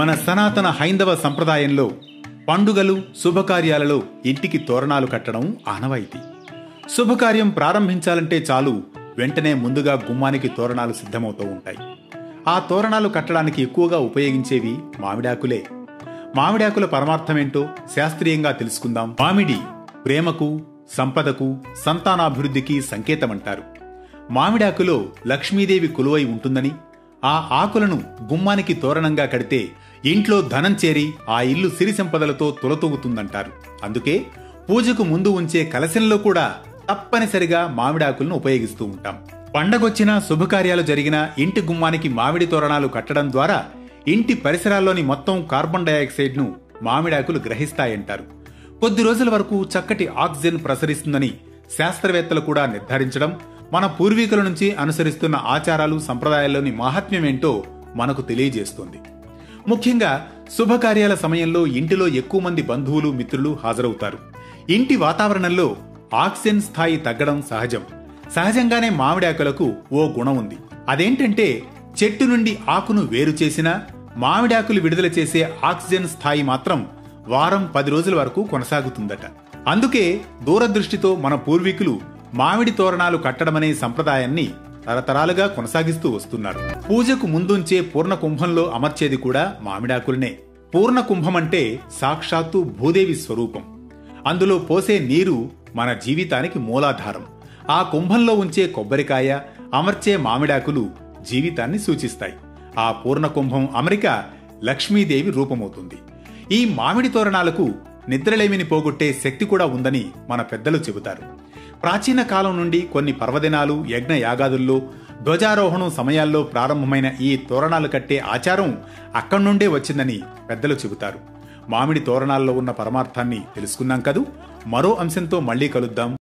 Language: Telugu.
మన సనాతన హైందవ సంప్రదాయంలో పండుగలు శుభకార్యాలలో ఇంటికి తోరణాలు కట్టడం ఆనవాయితీ. శుభకార్యం ప్రారంభించాలంటే చాలు వెంటనే ముందుగా గుమ్మానికి తోరణాలు సిద్ధమవుతూ ఉంటాయి. ఆ తోరణాలు కట్టడానికి ఎక్కువగా ఉపయోగించేవి మామిడాకులే. మామిడాకుల పరమార్థమేంటో శాస్త్రీయంగా తెలుసుకుందాం. మామిడి ప్రేమకు, సంపదకు, సంతానాభివృద్ధికి సంకేతమంటారు. మామిడాకులో లక్ష్మీదేవి కొలువై ఉంటుందని, ఆ ఆకులను గుమ్మానికి తోరణంగా కడితే ఇంట్లో ధనం చేరి ఆ ఇల్లు సిరి సంపదలతో తులతూగుతుందంటారు. అందుకే పూజకు ముందు ఉంచే కలశంలో కూడా తప్పనిసరిగా మామిడాకులను ఉపయోగిస్తూ ఉంటాం. పండగొచ్చినా శుభకార్యాలు జరిగినా ఇంటి గుమ్మానికి మామిడి తోరణాలు కట్టడం ద్వారా ఇంటి పరిసరాల్లోని మొత్తం కార్బన్ డయాక్సైడ్ ను మామిడాకులు గ్రహిస్తాయంటారు. కొద్ది రోజుల వరకు చక్కటి ఆక్సిజన్ ప్రసరిస్తుందని శాస్త్రవేత్తలు కూడా నిర్ధారించడం మన పూర్వీకుల నుంచి అనుసరిస్తున్న ఆచారాలు సంప్రదాయాల్లోని మహాత్మ్యమేంటో మనకు తెలియజేస్తుంది. ముఖ్యంగా శుభకార్యాల సమయంలో ఇంటిలో ఎక్కువ మంది బంధువులు, మిత్రులు హాజరవుతారు. ఇంటి వాతావరణంలో ఆక్సిజన్ స్థాయి తగ్గడం సహజం. సహజంగానే మామిడాకులకు ఓ గుణం ఉంది. అదేంటంటే చెట్టు నుండి ఆకును వేరు చేసినా మామిడాకులు విడుదల చేసే ఆక్సిజన్ స్థాయి మాత్రం వారం 10 రోజుల వరకు కొనసాగుతుందట. అందుకే దూరదృష్టితో మన పూర్వీకులు మామిడి తోరణాలు కట్టడమనే సంప్రదాయాన్ని తరతరాలుగా కొనసాగిస్తూ వస్తున్నారు. పూజకు ముందుంచే పూర్ణ కుంభంలో అమర్చేది కూడా మామిడాకులనే. పూర్ణ కుంభం అంటే సాక్షాత్తు భూదేవి స్వరూపం. అందులో పోసే నీరు మన జీవితానికి మూలాధారం. ఆ కుంభంలో ఉంచే కొబ్బరికాయ, అమర్చే మామిడాకులు జీవితాన్ని సూచిస్తాయి. ఆ పూర్ణ కుంభం అమరిక లక్ష్మీదేవి రూపమవుతుంది. ఈ మామిడి తోరణాలకు నిద్రలేమిని పోగొట్టే శక్తి కూడా ఉందని మన పెద్దలు చెబుతారు. ప్రాచీన కాలం నుండి కొన్ని పర్వదినాలు, యజ్ఞ యాగాదుల్లో, ధ్వజారోహణం సమయాల్లో ప్రారంభమైన ఈ తోరణాలు కట్టే ఆచారం అక్కడి నుండే వచ్చిందని పెద్దలు చెబుతారు. మామిడి తోరణాల్లో ఉన్న పరమార్థాన్ని తెలుసుకున్నాం కదూ. మరో అంశంతో మళ్లీ కలుద్దాం.